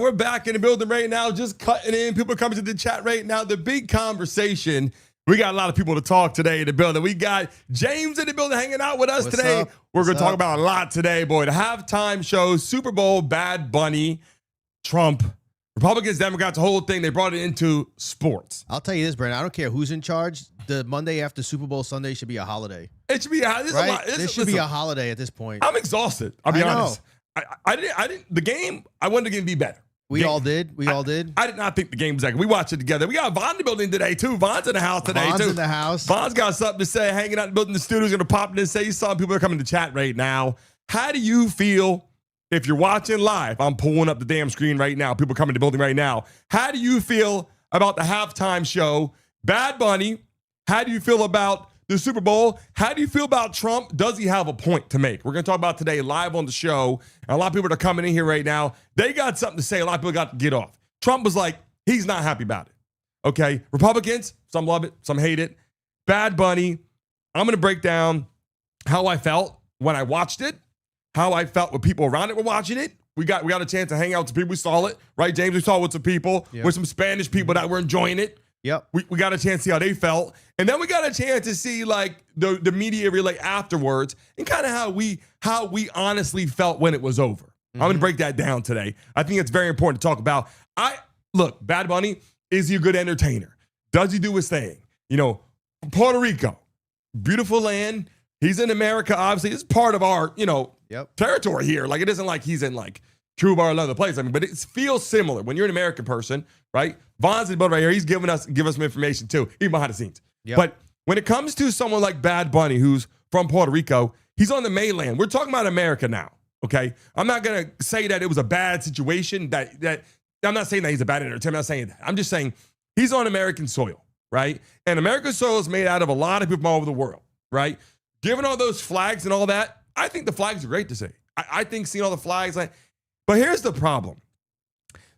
we're back in the building right now, just cutting in. People are coming to the chat right now. The big conversation. We got a lot of people to talk today in the building. We got James in the building hanging out with us today. We're going to talk about a lot today, boy. The halftime show, Super Bowl, Bad Bunny, Trump, Republicans, Democrats, the whole thing. They brought it into sports. I'll tell you this, Brandon. I don't care who's in charge. The Monday after Super Bowl Sunday should be a holiday. It should be a holiday. Right? This should be a holiday at this point. I'm exhausted. I'll be honest. I didn't. The game, I wanted the game to be better. We all did. I did not think the game was that good. We watched it together. We got Vaughn in the building today, too. Vaughn's in the house today, Vaughn's in the house. Vaughn's got something to say, hanging out in the building. The studio's going to pop in and say, you saw people are coming to chat right now. How do you feel if you're watching live? I'm pulling up the damn screen right now. People coming to the building right now. How do you feel about the halftime show? Bad Bunny. How do you feel about the Super Bowl? How do you feel about Trump? Does he have a point to make? We're going to talk about today live on the show. And a lot of people that are coming in here right now, they got something to say. A lot of people got to get off. Trump was like, he's not happy about it. Okay. Republicans, some love it, some hate it. Bad Bunny. I'm going to break down how I felt when I watched it, how I felt with people around it were watching it. We got a chance to hang out with some people. We saw it, right, James? We saw it with some people, with some Spanish people that were enjoying it. Yep. We got a chance to see how they felt. And then we got a chance to see like the media relay afterwards and kind of how we honestly felt when it was over. I'm going to break that down today. I think it's very important to talk about. Look, Bad Bunny, is he a good entertainer? Does he do his thing? You know, Puerto Rico, beautiful land. He's in America, obviously. It's part of our, territory here. Like, it isn't like he's in like Cuba or another place. I mean, but it feels similar when you're an American person, right? Vaughn's in the boat right here. He's give us some information too, even behind the scenes. Yep. But when it comes to someone like Bad Bunny, who's from Puerto Rico, he's on the mainland. We're talking about America now, okay? I'm not gonna say that it was a bad situation. That I'm not saying that he's a bad entertainer. I'm not saying that. I'm just saying he's on American soil, right? And American soil is made out of a lot of people from all over the world, right? Given all those flags and all that, I think the flags are great to see. I think seeing all the flags, but here's the problem.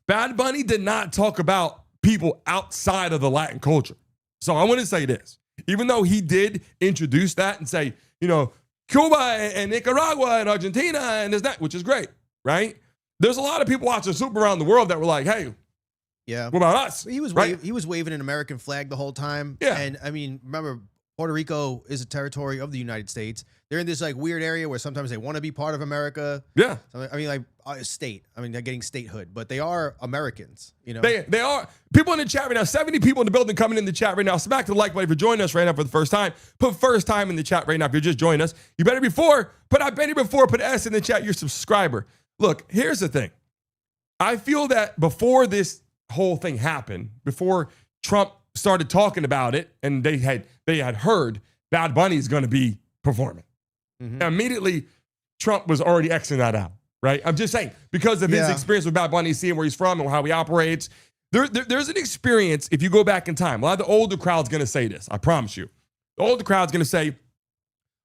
Bad Bunny did not talk about people outside of the Latin culture. So I want to say this. Even though he did introduce that and say, Cuba and Nicaragua and Argentina and this, that, which is great, right? There's a lot of people watching Super around the world that were like, hey, what about us? He was he was waving an American flag the whole time. Yeah. And I mean, remember, Puerto Rico is a territory of the United States. They're in this like weird area where sometimes they want to be part of America. Yeah. I mean, like a state. I mean, they're getting statehood, but they are Americans, They are. People in the chat right now, 70 people in the building coming in the chat right now. Smack the like button if you're joining us right now for the first time. Put first time in the chat right now if you're just joining us. You better put S in the chat, you're a subscriber. Look, here's the thing. I feel that before this whole thing happened, before Trump started talking about it and they had heard Bad Bunny is going to be performing. Immediately, Trump was already Xing that out, right? I'm just saying, because of his experience with Bad Bunny, seeing where he's from and how he operates, there's an experience, if you go back in time, a lot of the older crowd's going to say this, I promise you. The older crowd's going to say,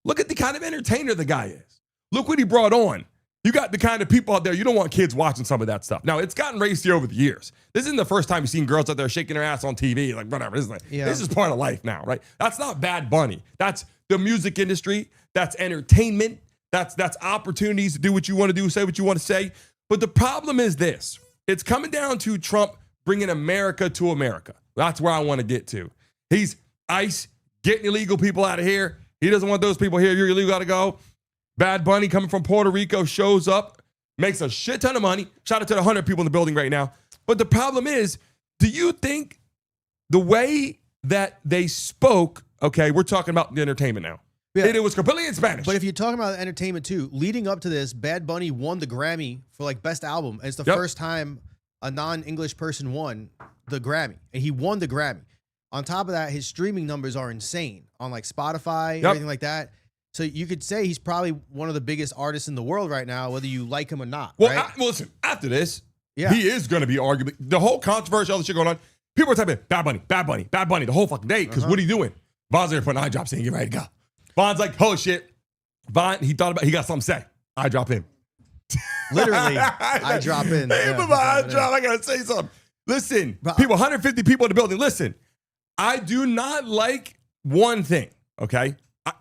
look at the kind of entertainer the guy is. Look what he brought on. You got the kind of people out there, you don't want kids watching some of that stuff. Now, it's gotten racy over the years. This isn't the first time you've seen girls out there shaking their ass on TV, like whatever. This is part of life now, right? That's not Bad Bunny. That's the music industry. That's entertainment. That's opportunities to do what you want to do, say what you want to say. But the problem is this. It's coming down to Trump bringing America to America. That's where I want to get to. He's ICE, getting illegal people out of here. He doesn't want those people here. You're illegal, got to go. Bad Bunny coming from Puerto Rico shows up, makes a shit ton of money. Shout out to the 100 people in the building right now. But the problem is, do you think the way that they spoke, okay, we're talking about the entertainment now. Yeah. It was completely in Spanish. But if you're talking about entertainment too, leading up to this, Bad Bunny won the Grammy for like best album. And it's the first time a non-English person won the Grammy. And he won the Grammy. On top of that, his streaming numbers are insane on like Spotify, everything like that. So you could say he's probably one of the biggest artists in the world right now, whether you like him or not. Well, right? Listen, after this, he is going to be arguably, the whole controversy, all the shit going on, people are typing, Bad Bunny, Bad Bunny, Bad Bunny the whole fucking day. Because what are you doing? Vaughn's there putting eye drops saying, get ready to go. Vaughn's like, holy shit. Vaughn, he got something to say. I drop in. Literally, I drop in. Hey, I got to say something. Listen, people, 150 people in the building. Listen, I do not like one thing, okay?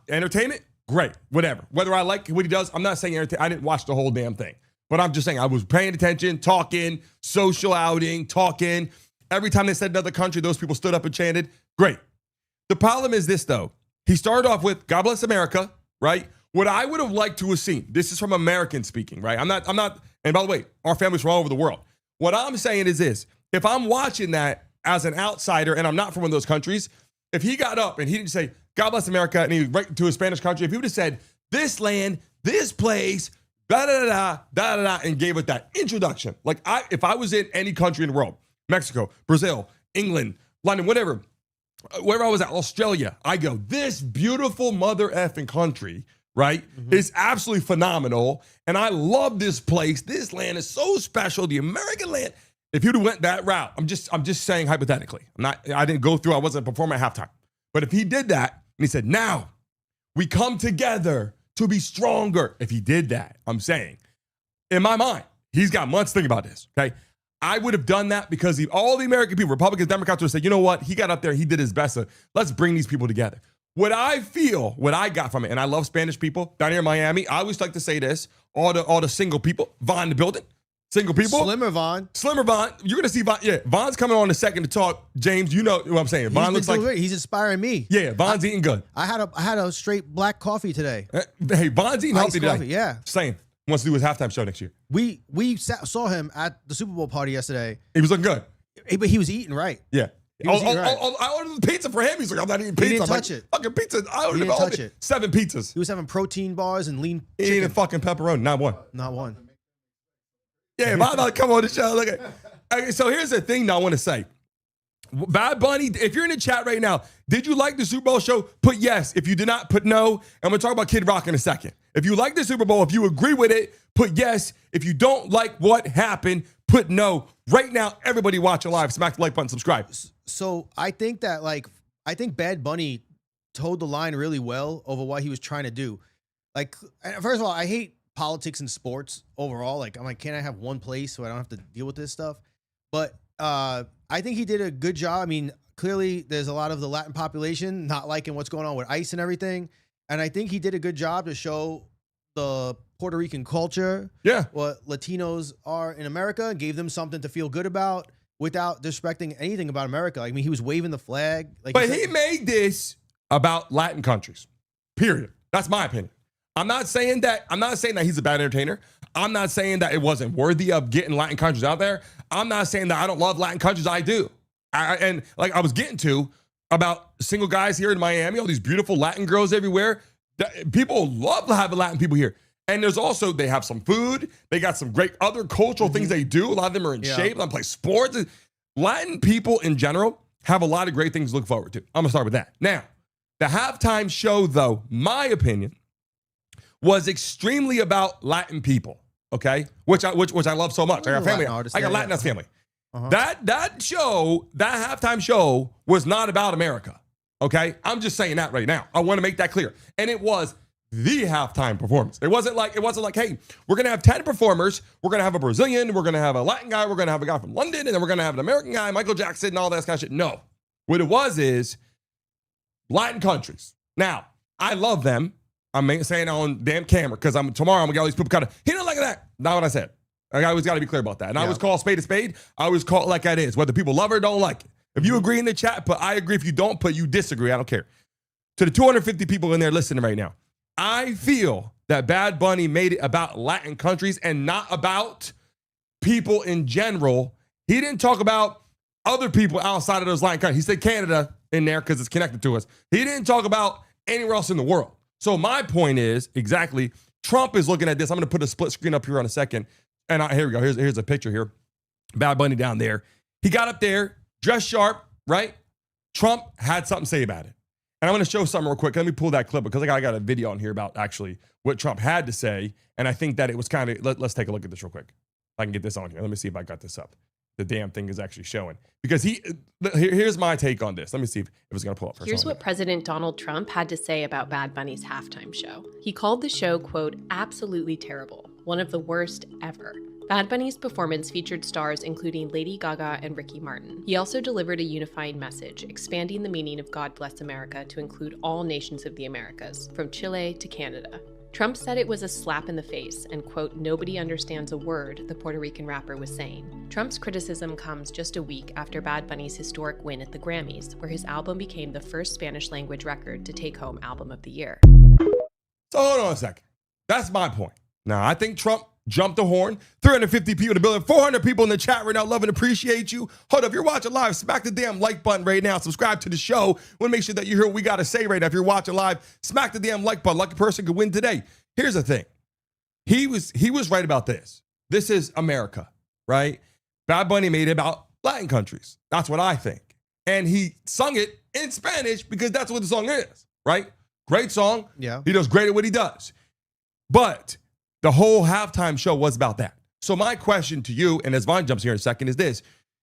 Entertainment, great, whatever. Whether I like what he does, I'm not saying I didn't watch the whole damn thing. But I'm just saying, I was paying attention, talking, social outing, talking. Every time they said another country, those people stood up and chanted. Great. The problem is this, though. He started off with, God bless America, right? What I would have liked to have seen, this is from American speaking, right? I'm not, and by the way, our families from all over the world. What I'm saying is this, if I'm watching that as an outsider and I'm not from one of those countries, if he got up and he didn't say, God bless America, and he went to a Spanish country, if he would have said, this land, this place, da-da-da-da, and gave it that introduction. Like, if I was in any country in the world, Mexico, Brazil, England, London, whatever, wherever I was at, Australia, I go, this beautiful mother effing country, right, is absolutely phenomenal. And I love this place. This land is so special. The American land. If you'd have went that route, I'm just saying hypothetically. I didn't go through, I wasn't performing at halftime. But if he did that, and he said, now we come together to be stronger. If he did that, I'm saying, in my mind, he's got months thinking about this, okay? I would have done that because all the American people, Republicans, Democrats, would say, you know what? He got up there, he did his best. So let's bring these people together. What I got from it, and I love Spanish people down here in Miami. I always like to say this, all the single people, Vaughn in the building, single people. Slimmer Vaughn. You're going to see Vaughn. Yeah, Vaughn's coming on in a second to talk. James, you know what I'm saying. Vaughn looks like. Great. He's inspiring me. Yeah, Vaughn's eating good. I had a straight black coffee today. Hey, Vaughn's eating healthy today. Yeah. Same. Wants to do his halftime show next year. We saw him at the Super Bowl party yesterday. He was looking good. But he was eating right. Yeah. I ordered the pizza for him. He's like, I'm not eating pizza. He didn't touch it. Fucking pizza. I ordered didn't touch it. 7 pizzas. He was having protein bars and lean He chicken. ate a fucking pepperoni. Not one. Not one. Yeah, Bob, come on the show. Look at. Okay, so here's the thing that I want to say. Bad Bunny, if you're in the chat right now, did you like the Super Bowl show? Put yes. If you did not, put no. And I'm going to talk about Kid Rock in a second. If you like the Super Bowl, if you agree with it, put yes. If you don't like what happened, put no. Right now, everybody watching live, smack the like button, subscribe. So I think that I think Bad Bunny towed the line really well over what he was trying to do. Like, first of all, I hate politics and sports overall. Like, I'm like, can't I have one place so I don't have to deal with this stuff? But I think he did a good job. I mean, clearly there's a lot of the Latin population not liking what's going on with ICE and everything. And I think he did a good job to show the Puerto Rican culture, what Latinos are in America, and gave them something to feel good about without disrespecting anything about America. Like, I mean, he was waving the flag. Like, but he made this about Latin countries, period. That's my opinion. I'm not saying that he's a bad entertainer. I'm not saying that it wasn't worthy of getting Latin countries out there. I'm not saying that I don't love Latin countries. I do. And like I was getting to about single guys here in Miami, all these beautiful Latin girls everywhere. People love having Latin people here. And there's also, they have some food. They got some great other cultural things they do. A lot of them are in shape. They play sports. Latin people in general have a lot of great things to look forward to. I'm going to start with that. Now, the halftime show, though, my opinion, was extremely about Latin people, okay? Which I love so much. I got family. I got Latinx family. That halftime show was not about America, okay? I'm just saying that right now. I want to make that clear. And it was the halftime performance. It wasn't like, hey, we're gonna have 10 performers. We're gonna have a Brazilian. We're gonna have a Latin guy. We're gonna have a guy from London, and then we're gonna have an American guy, Michael Jackson, and all that kind of shit. No, what it was is Latin countries. Now, I love them. I'm saying on damn camera because tomorrow I'm gonna get all these people kind of, he don't like that. Not what I said. I always got to be clear about that. And I always call a spade a spade. I always call it like that is. Whether people love it or don't like it. If you agree in the chat, put I agree. If you don't, put you disagree. I don't care. To the 250 people in there listening right now, I feel that Bad Bunny made it about Latin countries and not about people in general. He didn't talk about other people outside of those Latin countries. He said Canada in there because it's connected to us. He didn't talk about anywhere else in the world. So my point is, exactly, Trump is looking at this. I'm going to put a split screen up here on a second. And here we go. Here's a picture here. Bad Bunny down there. He got up there, dressed sharp, right? Trump had something to say about it. And I'm going to show something real quick. Let me pull that clip because I got a video on here about actually what Trump had to say. And I think that it was kind of, let's take a look at this real quick. If I can get this on here. Let me see if I got this up. The damn thing is actually showing. Because here's my take on this. Let me see if it's going to pull up. Here's what President Donald Trump had to say about Bad Bunny's halftime show. He called the show, quote, absolutely terrible, one of the worst ever. Bad Bunny's performance featured stars including Lady Gaga and Ricky Martin. He also delivered a unifying message, expanding the meaning of God Bless America to include all nations of the Americas, from Chile to Canada. Trump said it was a slap in the face and, quote, nobody understands a word the Puerto Rican rapper was saying. Trump's criticism comes just a week after Bad Bunny's historic win at the Grammys, where his album became the first Spanish-language record to take home Album of the Year. So hold on a second. That's my point. Now, I think Trump jumped the horn. 350 people in the building, 400 people in the chat right now. Love and appreciate you. Hold up, if you're watching live, smack the damn like button right now. Subscribe to the show. Want to make sure that you hear what we got to say right now. If you're watching live, smack the damn like button. Lucky person could win today. Here's the thing. He was right about this. This is America, right? Bad Bunny made it about Latin countries. That's what I think. And he sung it in Spanish because that's what the song is, right? Great song. Yeah. He does great at what he does. But the whole halftime show was about that. So my question to you, and as Vaughn jumps here in a second, is this.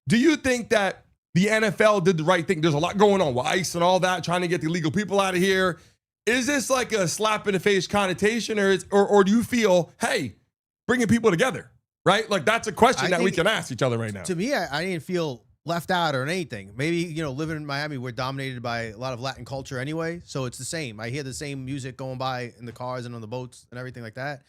Do you think that the NFL did the right thing? There's a lot going on with ICE and all that, trying to get the illegal people out of here. Is this like a slap in the face connotation, or do you feel, hey, bringing people together, right? Like that's a question that we can ask each other right now. To me, I didn't feel left out or anything. Maybe, living in Miami, we're dominated by a lot of Latin culture anyway. So it's the same. I hear the same music going by in the cars and on the boats and everything like that.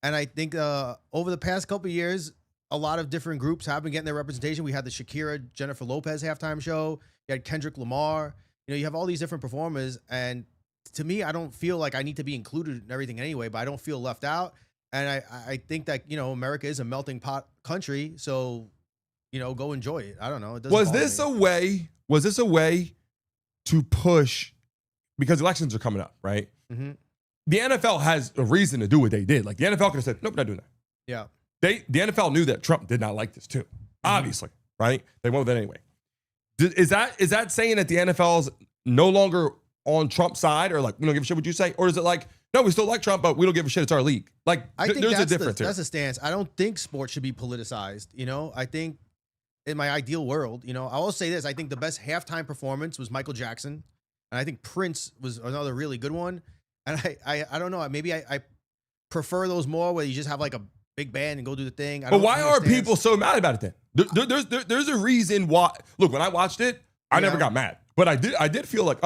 And I think over the past couple of years, a lot of different groups have been getting their representation. We had the Shakira, Jennifer Lopez halftime show. You had Kendrick Lamar. You have all these different performers. And to me, I don't feel like I need to be included in everything anyway, but I don't feel left out. And I think that, America is a melting pot country. So, go enjoy it. I don't know. It doesn't was this a way to push, because elections are coming up, right? Mm-hmm. The NFL has a reason to do what they did. Like the NFL could have said, nope, we're not doing that. Yeah. The NFL knew that Trump did not like this too. Obviously, right? They went with it anyway. Is that saying that the NFL's no longer on Trump's side, or like we don't give a shit what you say? Or is it like, no, we still like Trump, but we don't give a shit, it's our league? Like I think there's a difference here. That's a stance. I don't think sports should be politicized. I think in my ideal world, I will say this. I think the best halftime performance was Michael Jackson. And I think Prince was another really good one. And I don't know, maybe I prefer those more where you just have like a big band and go do the thing. But why are people so mad about it then? There's a reason why. Look, when I watched it, I never got mad. But I did feel like,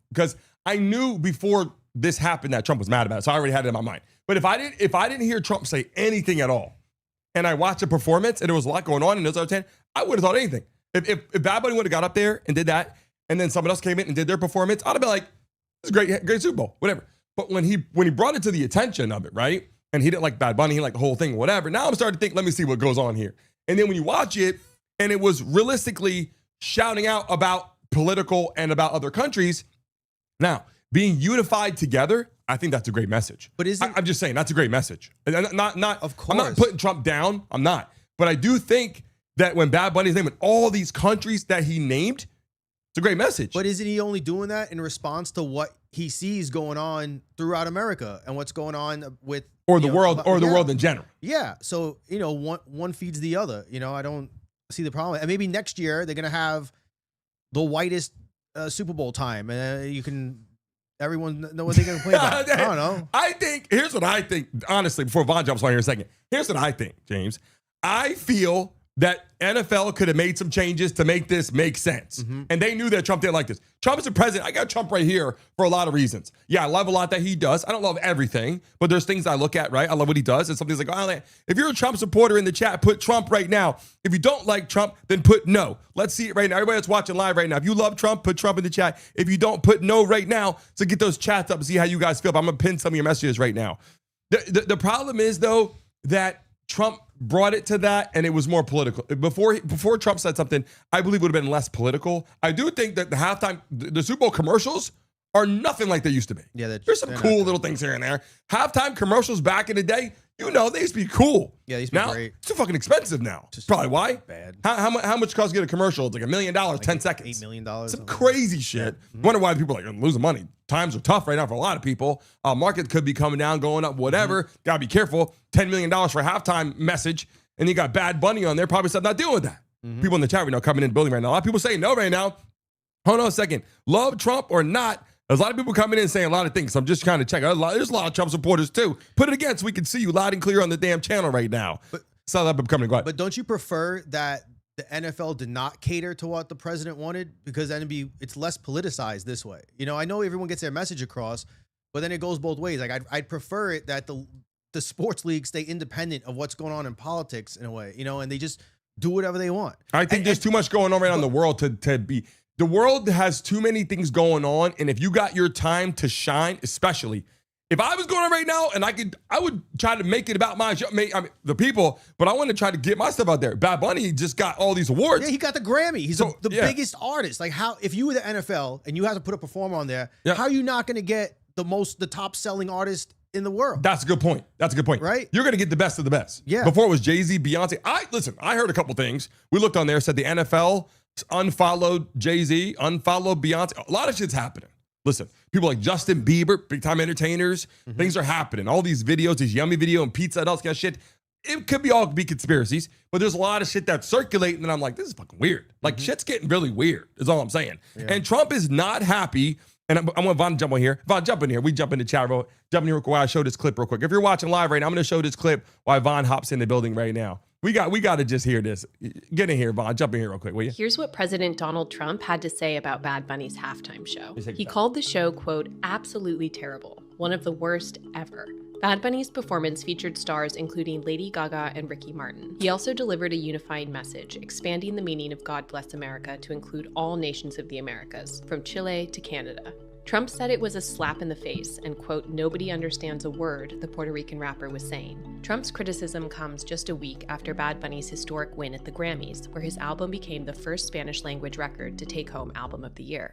because I knew before this happened that Trump was mad about it. So I already had it in my mind. But if I didn't hear Trump say anything at all, and I watched a performance and there was a lot going on and those other 10, I would have thought anything. If Bad Bunny would have got up there and did that, and then someone else came in and did their performance, I'd have been like, this is great Super Bowl, whatever. But when he brought it to the attention of it, right? And he didn't like Bad Bunny, he liked the whole thing, whatever. Now I'm starting to think, let me see what goes on here. And then when you watch it, and it was realistically shouting out about political and about other countries. Now, being unified together, I think that's a great message. But I'm just saying, that's a great message. Not of course. I'm not putting Trump down. I'm not. But I do think that when Bad Bunny's naming all these countries that he named, it's a great message. But isn't he only doing that in response to what he sees going on throughout America and what's going on with the world in general? Yeah. So, one feeds the other. I don't see the problem. And maybe next year they're going to have the whitest Super Bowl time, and everyone know what they're going to play about. I don't know. Here's what I think, honestly, before Vaughn jumps on here in a second. Here's what I think, James. I feel that NFL could have made some changes to make this make sense. Mm-hmm. And they knew that Trump didn't like this. Trump is the president. I got Trump right here for a lot of reasons. Yeah, I love a lot that he does. I don't love everything, but there's things I look at, right? I love what he does. And something's like, if you're a Trump supporter in the chat, put Trump right now. If you don't like Trump, then put no. Let's see it right now. Everybody that's watching live right now, if you love Trump, put Trump in the chat. If you don't, put no right now. So get those chats up and see how you guys feel. But I'm going to pin some of your messages right now. The problem is, though, that Trump brought it to that, and it was more political. Before Trump said something, I believe would have been less political. I do think that the Super Bowl commercials are nothing like they used to be. Yeah, there's some cool little things here and there. Halftime commercials back in the day, they used to be cool. Yeah, they used to be great. It's too fucking expensive now. Just probably why. Bad. How much costs to get a commercial? It's like $1 million, 10 seconds. $8 million. Some crazy shit. Yeah. Wonder why people are like losing money. Times are tough right now for a lot of people. Market could be coming down, going up, whatever. Mm-hmm. Gotta be careful. $10 million for a halftime message, and you got Bad Bunny on there. Probably said not dealing with that. Mm-hmm. People in the chat right now coming in the building right now. A lot of people saying no right now. Hold on a second. Love Trump or not? There's a lot of people coming in saying a lot of things. So I'm just trying to check. There's a lot of Trump supporters too. Put it again so we can see you loud and clear on the damn channel right now. So that becoming quiet. But don't you prefer that the NFL did not cater to what the president wanted? Because then it's less politicized this way. I know everyone gets their message across, but then it goes both ways. Like I'd prefer it that the sports league stay independent of what's going on in politics in a way, you know, and they just do whatever they want. I think there's too much going on right now in the world to be. The world has too many things going on, and if you got your time to shine, especially if I was going on right now, and I would try to make it about my show, the people, but I want to try to get my stuff out there. Bad Bunny just got all these awards. Yeah, he got the Grammy. He's the biggest artist. Like, how, if you were the NFL and you had to put a performer on there, how are you not going to get the top selling artist in the world? That's a good point. Right? You're going to get the best of the best. Yeah. Before it was Jay-Z, Beyonce. I heard a couple things. We looked on there, said the NFL unfollowed Jay-Z, unfollowed Beyonce. A lot of shit's happening. Listen, people like Justin Bieber, big time entertainers, things are happening. All these videos, these yummy video and pizza and all this kind of shit. It could all be conspiracies, but there's a lot of shit that's circulating, and I'm like, this is fucking weird. Like, shit's getting really weird, is all I'm saying. Yeah. And Trump is not happy. And I want Von to jump on here. Von, jump in here. We jump in the chat, bro. Jump in here while I show this clip real quick. If you're watching live right now, I'm going to show this clip while Von hops in the building right now. We got to just hear this. Get in here, Von. Jump in here real quick, will you? Here's what President Donald Trump had to say about Bad Bunny's halftime show. He called the show, quote, absolutely terrible, one of the worst ever. Bad Bunny's performance featured stars including Lady Gaga and Ricky Martin. He also delivered a unifying message, expanding the meaning of God Bless America to include all nations of the Americas, from Chile to Canada. Trump said it was a slap in the face and, quote, nobody understands a word the Puerto Rican rapper was saying. Trump's criticism comes just a week after Bad Bunny's historic win at the Grammys, where his album became the first Spanish language record to take home Album of the Year.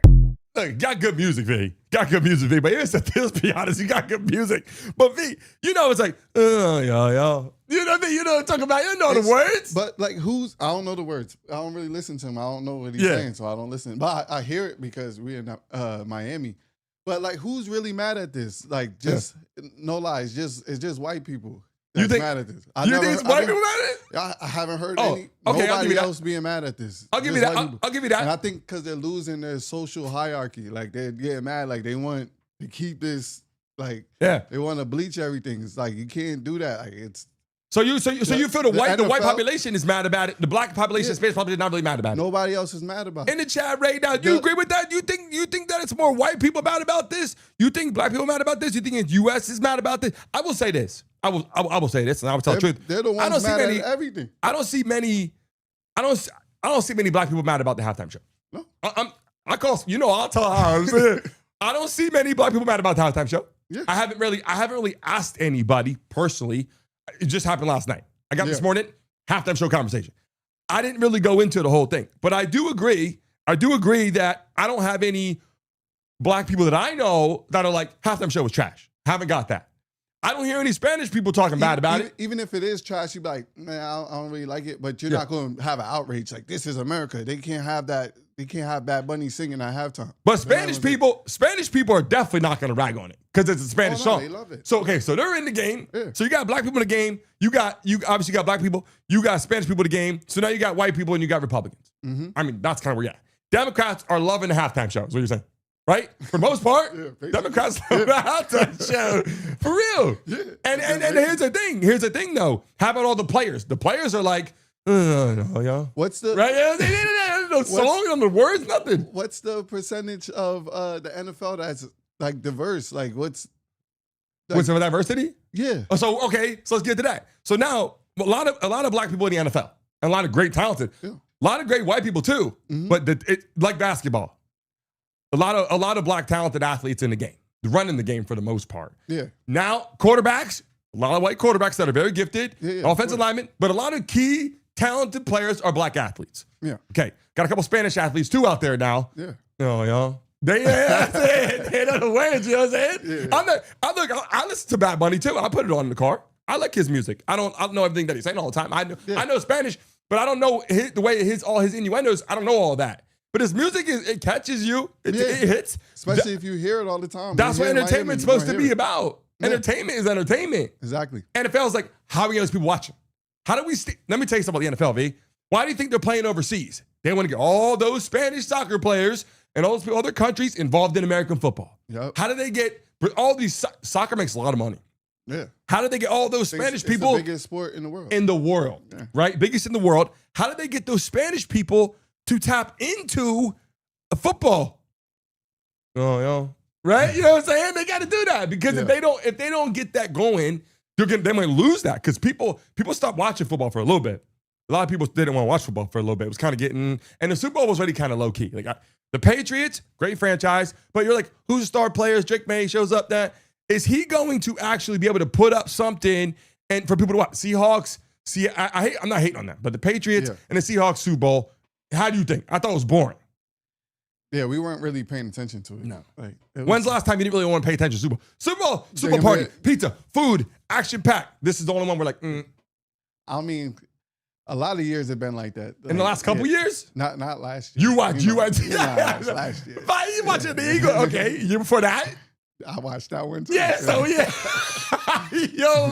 Look, got good music, V. Got good music, V. But let's be honest, you got good music. But V, you know, it's like, yo. You know what I mean? You know what I'm talking about? You know the words. But like, I don't know the words. I don't really listen to him. I don't know what he's saying, so I don't listen. But I hear it because we're in Miami. But like, who's really mad at this? Like, just no lies. It's just white people that's mad at this. You think it's white people mad at it? I haven't heard nobody else being mad at this. I'll give you that. I'll give you that. And I think because they're losing their social hierarchy, like they're getting mad, like they want to keep this, like they want to bleach everything. It's like you can't do that. Like it's. So you feel the white population is mad about it. The black population, the Spanish population, is not really mad about it. Nobody else is mad about it. In the chat right now, do you agree with that? You think that it's more white people mad about this? You think black people mad about this? You think the U.S. is mad about this? I will say this. I will say this, and I will tell the truth. They're the ones mad at everything. I don't see many black people mad about the halftime show. No. I'll tell how I'm saying. I don't see many black people mad about the halftime show. Yeah. I haven't really asked anybody personally. It just happened last night. I got this morning, halftime show conversation. I didn't really go into the whole thing, but I do agree that I don't have any black people that I know that are like, halftime show was trash. Haven't got that. I don't hear any Spanish people talking bad about it. Even if it is trash, you'd be like, man, I don't really like it, but you're not going to have an outrage. Like, this is America. They can't have that. They can't have Bad Bunny singing at halftime. But Spanish people are definitely not going to rag on it because it's a Spanish song. They love it. So they're in the game. Yeah. So you got black people in the game. You obviously got black people. You got Spanish people in the game. So now you got white people and you got Republicans. Mm-hmm. I mean, that's kind of where you're at. Democrats are loving the halftime show, is what you're saying. Right? For the most part, Democrats love the halftime show. For real. Yeah. And here's the thing. Here's the thing, though. How about all the players? The players are like, what's the right? No song, on the words, nothing. What's the percentage of the NFL that's like diverse? Like what's the diversity? Yeah. So let's get to that. So now a lot of black people in the NFL, and a lot of great talented, a lot of great white people too. Mm-hmm. But like basketball, a lot of black talented athletes in the game, running the game for the most part. Yeah. Now quarterbacks, a lot of white quarterbacks that are very gifted, offensive linemen, but a lot of key talented players are black athletes. Yeah. Okay. Got a couple Spanish athletes too out there now. Yeah. That's it. They know the words, you know what I'm saying? Yeah. I listen to Bad Bunny too. I put it on in the car. I like his music. I don't know everything that he's saying all the time. I know Spanish, but I don't know the way all his innuendos. I don't know all that. But his music it catches you. It hits. Especially if you hear it all the time. That's what entertainment's supposed to be about. Yeah. Entertainment is entertainment. Exactly. NFL's like, how are we getting those people watching? How do we let me tell you something about the NFL, V. Why do you think they're playing overseas? They want to get all those Spanish soccer players and all those other countries involved in American football. Yep. How do they get all these soccer makes a lot of money? Yeah. How did they get all those Spanish people? It's the biggest sport in the world. Right? Biggest in the world. How did they get those Spanish people to tap into football? right? You know what I'm saying? They got to do that because if they don't get that going, they might lose that because people stopped watching football for a little bit. A lot of people didn't want to watch football for a little bit. It was kind of getting, and the Super Bowl was already kind of low key. Like the Patriots, great franchise, but you're like, who's the star players? Drake May shows up. That is he going to actually be able to put up something and for people to watch? Seahawks. See, I'm not hating on that, but the Patriots and the Seahawks Super Bowl. How do you think? I thought it was boring. Yeah, we weren't really paying attention to it. No. Like, when's the last time you didn't really want to pay attention to Super Bowl? Super Bowl party, pizza, food, action packed. This is the only one we're like, I mean, a lot of years have been like that. In the last couple years? Not last year. You watch. Last year. You watching the Eagle? Okay, year before that? I watched that one too. Yeah, so yeah. Yo,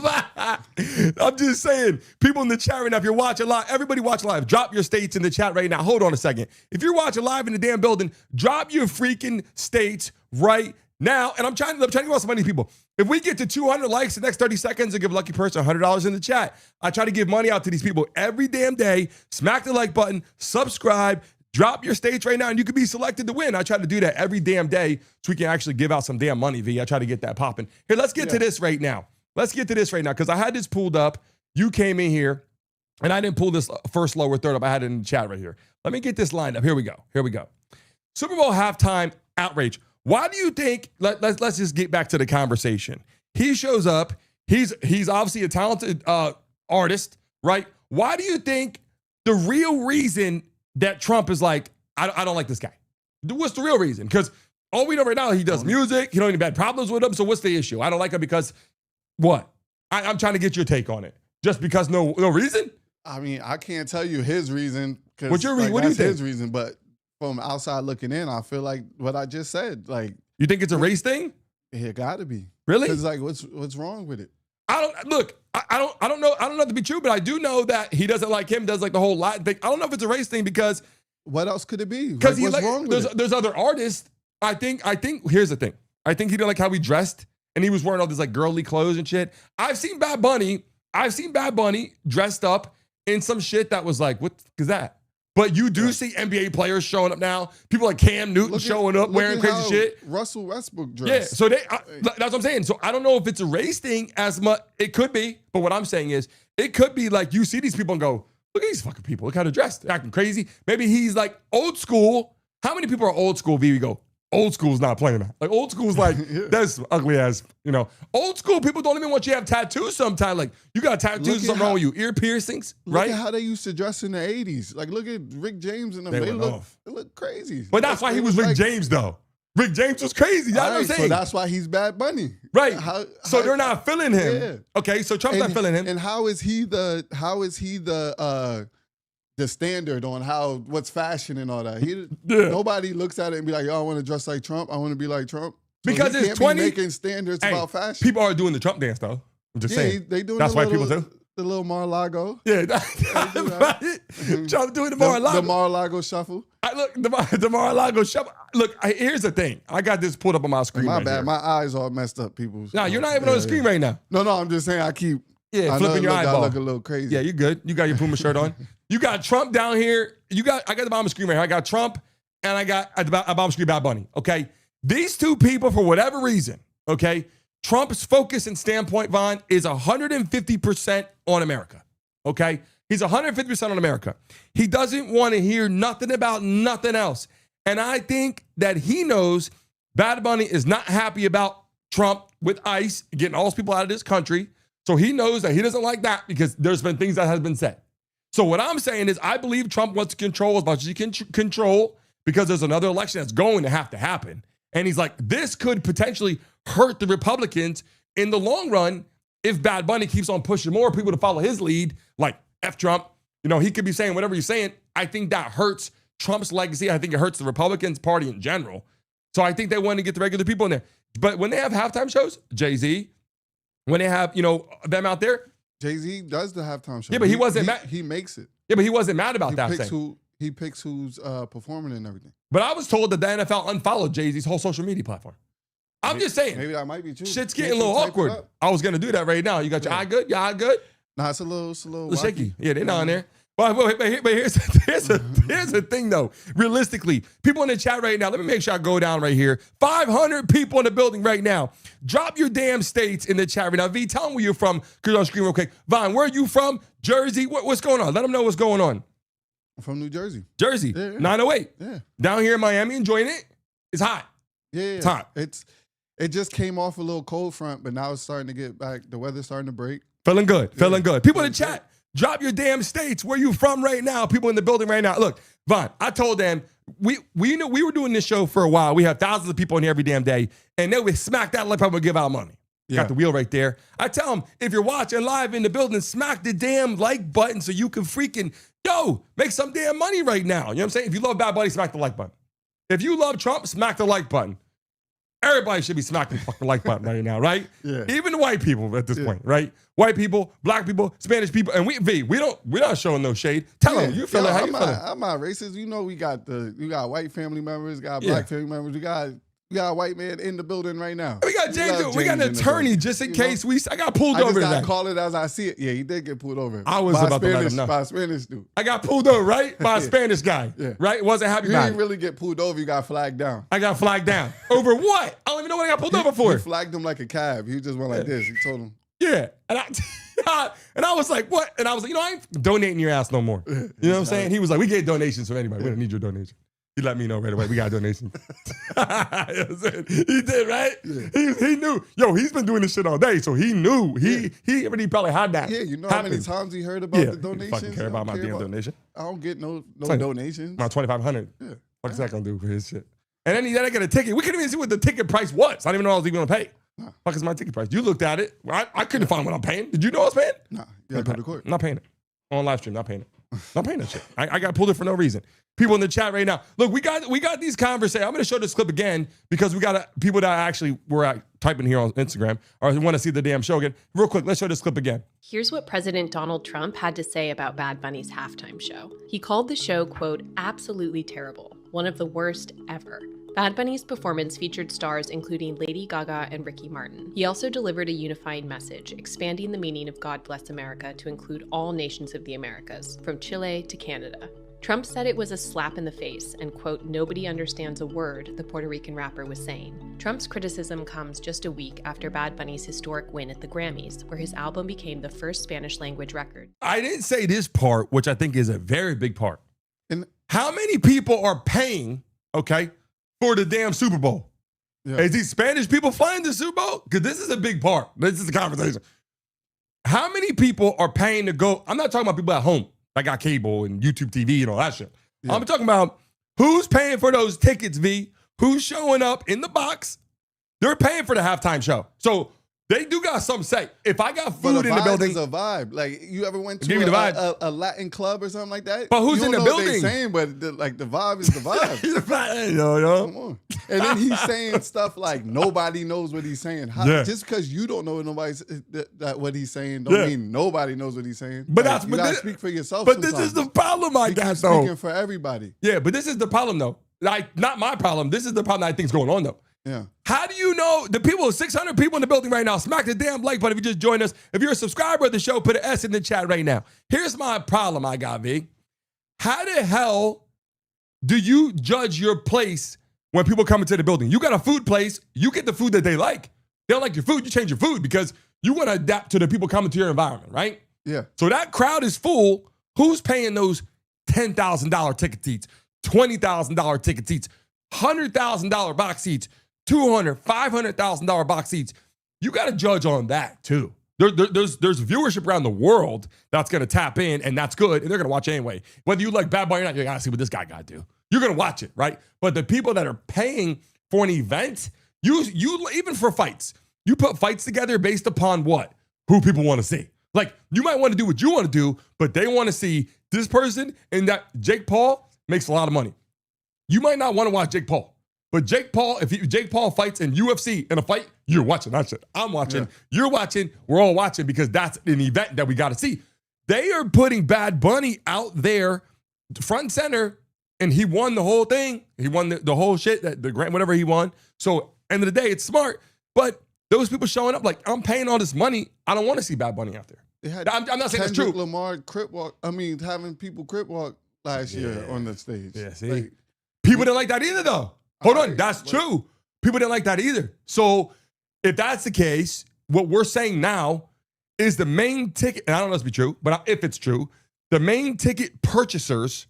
I'm just saying, people in the chat right now, if you're watching live, everybody watch live, drop your states in the chat right now. Hold on a second. If you're watching live in the damn building, drop your freaking states right now. And I'm trying to give out some money to people. If we get to 200 likes in the next 30 seconds, I'll give a lucky person $100 in the chat. I try to give money out to these people every damn day. Smack the like button, subscribe, drop your states right now, and you could be selected to win. I try to do that every damn day so we can actually give out some damn money, V. I try to get that popping. Here, let's get to this right now. Let's get to this right now because I had this pulled up. You came in here, and I didn't pull this first, lower, third up. I had it in the chat right here. Let me get this lined up. Here we go. Super Bowl halftime outrage. Why do you think, let's just get back to the conversation. He shows up. He's obviously a talented artist, right? Why do you think the real reason that Trump is like, I don't like this guy? What's the real reason? Because all we know right now, he does music. He don't even have bad with him. So what's the issue? I don't like him because what? I'm trying to get your take on it. Just because no reason? I mean, I can't tell you his reason. What's your reason? What do you think? His reason, but from outside looking in, I feel like what I just said. Like, you think it's a race thing? It got to be. Really? Because like, what's wrong with it? I don't know. I don't know to be true, but I do know that he doesn't like him. Does like the whole Latin thing. I don't know if it's a race thing because what else could it be? Because what's wrong with it? There's other artists. I think here's the thing. I think he didn't like how he dressed and he was wearing all these like girly clothes and shit. I've seen Bad Bunny dressed up in some shit that was like, what the fuck is that? But you do see NBA players showing up now. People like Cam Newton showing up wearing crazy shit. Russell Westbrook dressed. Yeah, so that's what I'm saying. So I don't know if it's a race thing as much. It could be, but what I'm saying is it could be like you see these people and go, look at these fucking people. Look how they're dressed. They're acting crazy. Maybe he's like old school. How many people are old school, V? We go, old school's not playing that. Like old school's like, that's ugly as, Old school people don't even want you to have tattoos sometimes. Like you got tattoos, something wrong with you. Ear piercings, right? Look at how they used to dress in the 80s. Like look at Rick James and them. They look crazy. But that's why he was Rick James though. Rick James was crazy. That's what I'm saying. So that's why he's Bad Bunny. Right. So they're not feeling him. Yeah. Okay, so Trump's not feeling him. And how is he the standard on what's fashion and all that? Nobody looks at it and be like, yo, I want to dress like Trump. I want to be like Trump. So because it's 20 making standards about fashion. People are doing the Trump dance though. I'm just saying. They doing that's why people do. The little Mar-a-Lago. Yeah, Trump doing the Mar-a-Lago. The Mar-a-Lago shuffle. The Mar-a-Lago shuffle. Look, here's the thing. I got this pulled up on my screen. My bad. Here. My eyes all messed up, people. No, you're not even on the screen right now. No, I'm just saying I keep flipping your eyeball. I look a little crazy. Yeah, you good. You got your Puma shirt on. You got Trump down here. I got the bottom of the screen right here. I got Trump and I got at the bottom of the screen Bad Bunny. Okay. These two people, for whatever reason, okay, Trump's focus and standpoint, Vaughn, is 150% on America. Okay? He's 150% on America. He doesn't want to hear nothing about nothing else. And I think that he knows Bad Bunny is not happy about Trump with ICE getting all those people out of this country. So he knows that he doesn't like that because there's been things that have been said. So what I'm saying is I believe Trump wants to control as much as he can control because there's another election that's going to have to happen. And he's like, this could potentially hurt the Republicans in the long run if Bad Bunny keeps on pushing more people to follow his lead, like F Trump. He could be saying whatever he's saying. I think that hurts Trump's legacy. I think it hurts the Republicans Party in general. So I think they want to get the regular people in there. But when they have halftime shows, Jay-Z, when they have, them out there. Jay-Z does the halftime show. Yeah, but he wasn't mad. He makes it. Yeah, but he wasn't mad about that thing. He picks who's performing and everything. But I was told that the NFL unfollowed Jay-Z's whole social media platform. I'm just saying. Maybe that might be true. Shit's getting a little awkward. I was going to do that right now. You got your eye good? Your eye good? Nah, it's a little shaky. Yeah, they're down there. But here's the thing, though. Realistically, people in the chat right now, let me make sure I go down right here. 500 people in the building right now. Drop your damn states in the chat right now. V, tell them where you're from, because on screen real quick. Vaughn, where are you from? Jersey? What's going on? Let them know what's going on. I'm from New Jersey. Jersey, yeah. 908. Yeah. Down here in Miami, enjoying it? It's hot. Yeah. It's hot. It just came off a little cold front, but now it's starting to get back. The weather's starting to break. Feeling good. Feeling good. People in the chat. Drop your damn states. Where you from right now? People in the building right now. Look, Vaughn, I told them we were doing this show for a while. We have thousands of people in here every damn day, and they would smack that like people give out money. Yeah. Got the wheel right there. I tell them, if you're watching live in the building, smack the damn like button so you can freaking, make some damn money right now. You know what I'm saying? If you love Bad Bunny, smack the like button. If you love Trump, smack the like button. Everybody should be smacking the fucking like button right now, right? Yeah. Even the white people at this point, right? White people, black people, Spanish people, and we're not showing no shade. Tell them you feeling how you feeling. I'm not racist. You know, we got white family members, got black family members, we got a white man in the building right now. We got James. We got an attorney just in case I got pulled over today. I call it as I see it. Yeah, he did get pulled over. I was about to let him know. By a Spanish dude. I got pulled over, right? By a Spanish guy. Yeah. Right? Wasn't happy about it. You didn't really get pulled over. You got flagged down. I got flagged down. Over what? I don't even know what I got pulled over for. He flagged him like a cab. He just went like this. He told him. Yeah. And I was like, what? And I was like, I ain't donating your ass no more. You know what I'm saying? He was like, we get donations from anybody. We don't need your donation. He let me know right away. We got a donation. He did, right? Yeah. He knew. He's been doing this shit all day, so he knew. He already probably had that. Yeah, you know how many times he heard about the donations? Fucking care about my damn donation. I don't get no donations. My $2,500. Yeah. What's that gonna do for his shit? And then I got a ticket. We couldn't even see what the ticket price was. I didn't even know I was even gonna pay. Nah. Fuck is my ticket price? You looked at it. I couldn't find what I'm paying. Did you know I was paying? Nah. You gotta go to court. I'm not paying it. On live stream, not paying it. Not paying that shit. I got pulled it for no reason. People in the chat right now. Look, we got these conversations. I'm going to show this clip again because we got people that actually were typing here on Instagram or want to see the damn show again. Real quick, let's show this clip again. Here's what President Donald Trump had to say about Bad Bunny's halftime show. He called the show, quote, absolutely terrible, one of the worst ever. Bad Bunny's performance featured stars including Lady Gaga and Ricky Martin. He also delivered a unifying message, expanding the meaning of God Bless America to include all nations of the Americas, from Chile to Canada. Trump said it was a slap in the face and, quote, nobody understands a word the Puerto Rican rapper was saying. Trump's criticism comes just a week after Bad Bunny's historic win at the Grammys, where his album became the first Spanish-language record. I didn't say this part, which I think is a very big part. And how many people are paying, for the damn Super Bowl? Yeah. Is these Spanish people flying the Super Bowl? Because this is a big part. This is the conversation. How many people are paying to go? I'm not talking about people at home. I got cable and YouTube TV and all that shit. Yeah. I'm talking about who's paying for those tickets, V? Who's showing up in the box? They're paying for the halftime show. So they do got something to say. If I got food in the building. It's a vibe. Like, you ever went to a Latin club or something like that? But who's in the building? What they're saying, but the vibe is the vibe. Come on. And then he's saying stuff like nobody knows what he's saying. Just because you don't know what he's saying don't mean nobody knows what he's saying. But you gotta speak for yourself. But this is the problem I got, though. Speaking for everybody. Yeah, but this is the problem, though. Like, not my problem. This is the problem that I think is going on, though. Yeah. How do you know the people, 600 people in the building right now, smack the damn like button if you just joined us. If you're a subscriber of the show, put an S in the chat right now. Here's my problem I got, V. How the hell do you judge your place when people come into the building? You got a food place, you get the food that they like. They don't like your food, you change your food because you want to adapt to the people coming to your environment, right? Yeah. So that crowd is full. Who's paying those $10,000 ticket seats, $20,000 ticket seats, $100,000 box seats, $200,000, $500,000 box seats? You got to judge on that too. There's viewership around the world that's going to tap in, and that's good, and they're going to watch anyway. Whether you like Bad Bunny or not, you got to see what this guy got to do. You're going to watch it, right? But the people that are paying for an event, you even for fights, you put fights together based upon what? Who people want to see. Like, you might want to do what you want to do, but they want to see this person, and that Jake Paul makes a lot of money. You might not want to watch Jake Paul. But Jake Paul, if Jake Paul fights in UFC in a fight, you're watching that shit. I'm watching. Yeah. You're watching. We're all watching because that's an event that we got to see. They are putting Bad Bunny out there front and center, and he won the whole thing. He won the whole shit, the grant, whatever he won. So, end of the day, it's smart. But those people showing up like, I'm paying all this money. I don't want to see Bad Bunny out there. I'm not saying it's true. Lamar crip walk. I mean, having people crip walk last year on the stage. Yeah, see, like, people didn't like that either, though. Hold on, that's true. People didn't like that either. So if that's the case, what we're saying now is the main ticket, and I don't know if it's true, but if it's true, the main ticket purchasers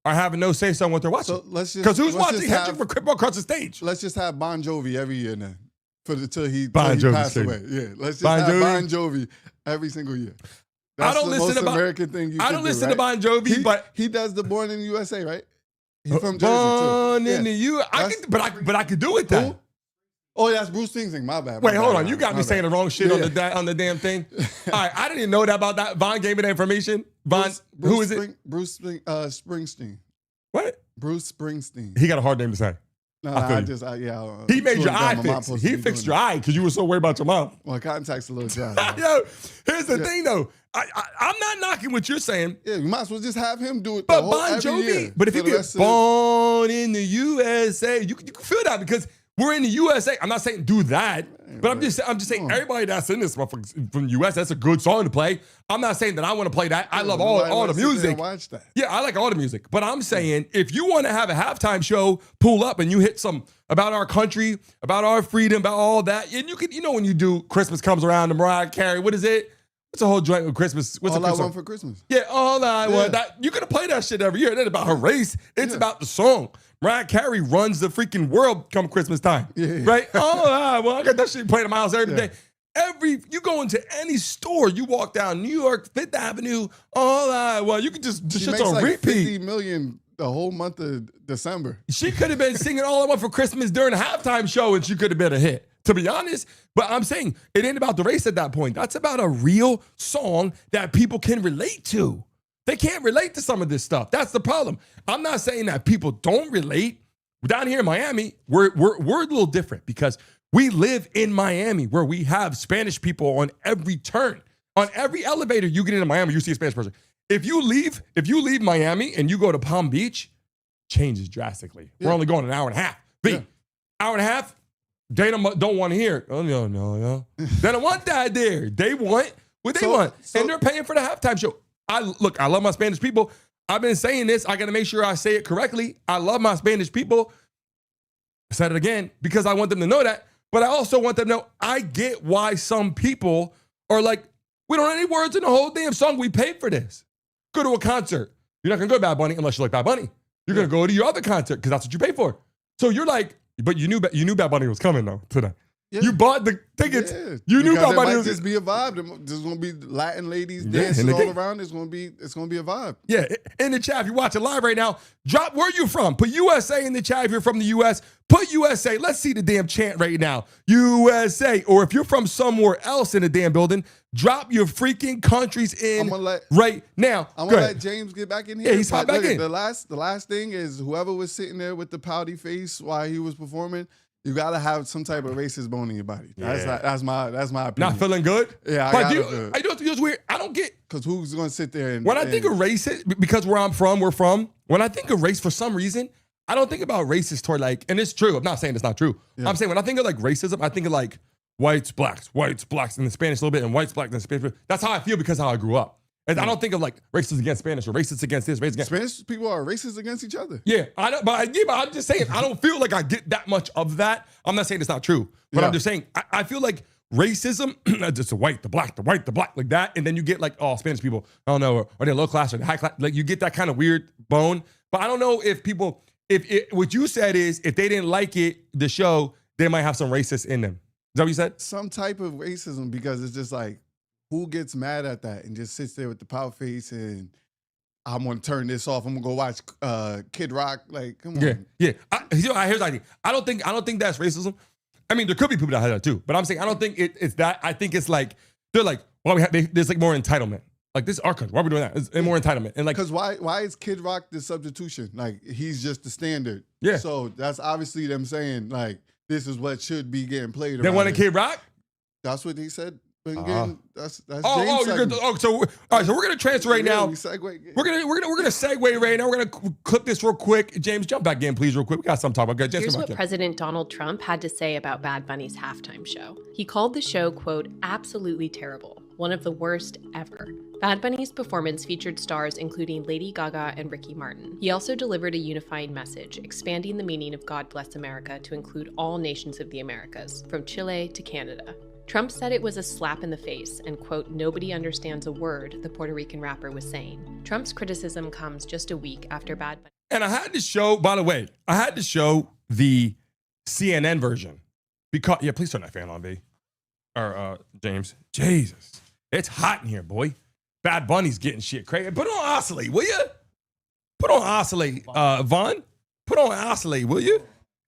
are having no say so on what they're watching. So let's just, because who's watching Hendrick for crip walk across the stage? Let's just have Bon Jovi every year now. Till he passed away. Yeah, let's just have Bon Jovi every single year. That's I don't the listen most to American thing you I can don't do, listen right? to Bon Jovi, but he does the Born in the USA, right? He's from Jersey Born too. in the U.S. But I could do it then. Oh, that's Bruce Springsteen. My bad. Wait, hold on. You got me saying the wrong shit on the damn thing. All right, I didn't even know that about that. Von gave me the information. Von, who is it? Bruce Springsteen. What? Bruce Springsteen. He got a hard name to say. No, he made your eye fix. He fixed your eye because you were so worried about your mom. Well, contact's a little dry. Yo, here's the thing though. I'm not knocking what you're saying. Yeah, you might as well just have him do it. But Bon Jovi. But if you get born in the USA, you can feel that because we're in the USA. I'm not saying do that, but I'm just saying everybody that's in this from the US, that's a good song to play. I'm not saying that I want to play that. I love all the music. Watch that. Yeah, I like all the music. But I'm saying if you want to have a halftime show, pull up and you hit some about our country, about our freedom, about all that, and you can, when you do Christmas Comes Around, the Mariah Carey, what is it? What's the whole joint with Christmas? What's All I Want for Christmas. Yeah, All I Want. You could play that shit every year. It ain't about her race. It's about the song. Mariah Carey runs the freaking world come Christmas time. Yeah. Right? I got that shit playing in my house every day. You go into any store, you walk down New York, Fifth Avenue, you can just shit's on repeat. 50 million the whole month of December. She could have been singing All I Want for Christmas during a halftime show and she could have been a hit, to be honest. But I'm saying it ain't about the race at that point. That's about a real song that people can relate to. They can't relate to some of this stuff. That's the problem. I'm not saying that people don't relate. Down here in Miami, we're a little different because we live in Miami where we have Spanish people on every turn. On every elevator you get into Miami, you see a Spanish person. If you leave Miami and you go to Palm Beach, changes drastically. Yeah. We're only going an hour and a half. Hour and a half, they don't want to hear it. Oh, no. They don't want that there. They want what they want. And they're paying for the halftime show. I love my Spanish people. I've been saying this. I got to make sure I say it correctly. I love my Spanish people. I said it again because I want them to know that. But I also want them to know I get why some people are like, we don't have any words in the whole damn song. We paid for this. Go to a concert. You're not going to go to Bad Bunny unless you like Bad Bunny. You're going to go to your other concert because that's what you paid for. So you're like, but you knew Bad Bunny was coming though today. Yeah. You bought the tickets. Yeah. You knew Bad Bunny was just be a vibe. There's gonna be Latin ladies dancing all around. It's gonna be a vibe. Yeah. In the chat, if you're watching live right now, drop where you from. Put USA in the chat if you're from the US. Put USA. Let's see the damn chant right now. USA. Or if you're from somewhere else in the damn building, drop your freaking countries in right now. I'm gonna let James get back in here. Yeah, he's hot back in. The last thing is whoever was sitting there with the pouty face while he was performing. You gotta have some type of racist bone in your body. That's my opinion. Not feeling good? Yeah, I do it's weird. I don't get because who's gonna sit there and when I think of racist, because where I'm from, we're from. When I think of race, for some reason, I don't think about racist toward like, and it's true. I'm not saying it's not true. Yeah. I'm saying when I think of like racism, I think of like whites, blacks, in the Spanish a little bit, and whites, blacks, in the Spanish. That's how I feel because how I grew up. And I don't think of like racist against Spanish or racist against this, racist against Spanish people are racist against each other. Yeah, I know, but I'm just saying I don't feel like I get that much of that. I'm not saying it's not true, but I'm just saying I feel like racism, just the white, the black, like that, and then you get like Spanish people, I don't know, or they're low class or they're high class, like you get that kind of weird bone. But I don't know if people, what you said is if they didn't like it, the show, they might have some racist in them. Is that what you said? Some type of racism because it's just like. Who gets mad at that and just sits there with the pout face and I'm gonna turn this off. I'm gonna go watch Kid Rock. Like, come on. Yeah. Here's the idea. I don't think that's racism. I mean, there could be people that have that too, but I'm saying I don't think it's that. I think it's like they're like, well, there's like more entitlement. Like this is our country. Why are we doing that? It's more entitlement. And like, because why is Kid Rock the substitution? Like he's just the standard. Yeah. So that's obviously them saying like this is what should be getting played. They wanted Kid Rock. That's what he said. That's you're good. So all right, so we're gonna transfer right now. We're gonna segue right now. We're gonna clip this real quick. James, jump back in, please, real quick. We got something to talk about. Here's what President Donald Trump had to say about Bad Bunny's halftime show. He called the show, quote, absolutely terrible. one of the worst ever. Bad Bunny's performance featured stars including Lady Gaga and Ricky Martin. He also delivered a unifying message, expanding the meaning of God Bless America to include all nations of the Americas, from Chile to Canada. Trump said it was a slap in the face and, quote, nobody understands a word the Puerto Rican rapper was saying. Trump's criticism comes just a week after Bad Bunny. And I had to show, by the way, the CNN version. Because, yeah, please turn that fan on, B. Or James. Jesus. It's hot in here, boy. Bad Bunny's getting shit crazy. Put on Oscillate, will you? Put on Oscillate, Vaughn. Put on Oscillate, will you?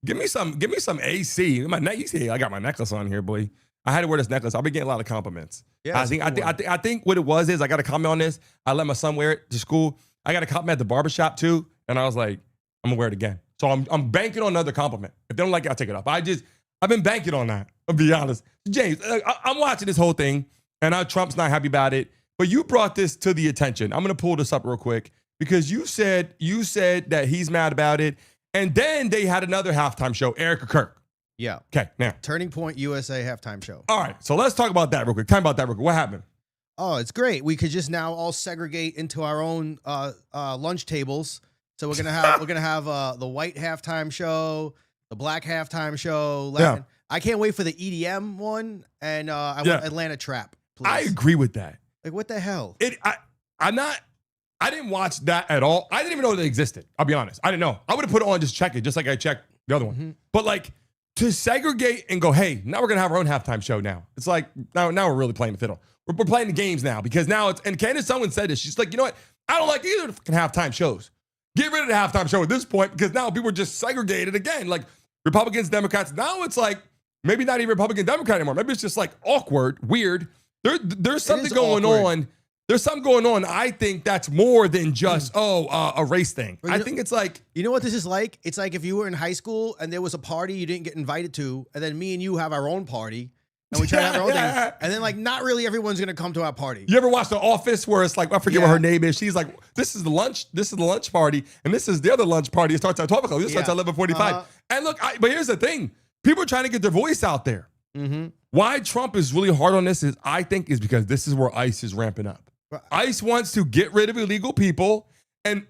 Give me some AC. You see, I got my necklace on here, boy. I had to wear this necklace. I've been getting a lot of compliments. Yeah, I think what it was is I got a comment on this. I let my son wear it to school. I got a compliment at the barbershop too, and I was like, I'm gonna wear it again. So I'm banking on another compliment. If they don't like it, I'll take it off. I've been banking on that. I'll be honest. James, I'm watching this whole thing, and Trump's not happy about it. But you brought this to the attention. I'm gonna pull this up real quick because you said that he's mad about it, and then they had another halftime show, Erica Kirk. Yeah. Okay, now. Turning Point USA halftime show. All right, so let's talk about that real quick. What happened? Oh, it's great. We could just now all segregate into our own lunch tables. So we're gonna have the white halftime show, the black halftime show, Latin. Yeah. I can't wait for the EDM one, and I want Atlanta Trap. Please. I agree with that. Like, what the hell? I didn't watch that at all. I didn't even know they existed. I'll be honest. I didn't know. I would have put it on and just check it, just like I checked the other one. Mm-hmm. But like to segregate and go, hey, now we're gonna have our own halftime show now. It's like now we're really playing the fiddle. We're playing the games now because now it's, and Candace, someone said this. She's like, you know what? I don't like either of the fucking halftime shows. Get rid of the halftime show at this point because now people are just segregated again. Like Republicans, Democrats. Now it's like maybe not even Republican, Democrat anymore. Maybe it's just like awkward, weird. There's something going on. There's something going on. I think that's more than just, a race thing. I think it's like. You know what this is like? It's like if you were in high school and there was a party you didn't get invited to, and then me and you have our own party. And we try to have our own thing. And then, like, not really everyone's going to come to our party. You ever watch The Office where it's like, I forget what her name is. She's like, this is the lunch party. And this is the other lunch party. It starts at 12 o'clock. This starts at 11:45. And look, but here's the thing. People are trying to get their voice out there. Mm-hmm. Why Trump is really hard on this is because this is where ICE is ramping up. Right. ICE wants to get rid of illegal people, and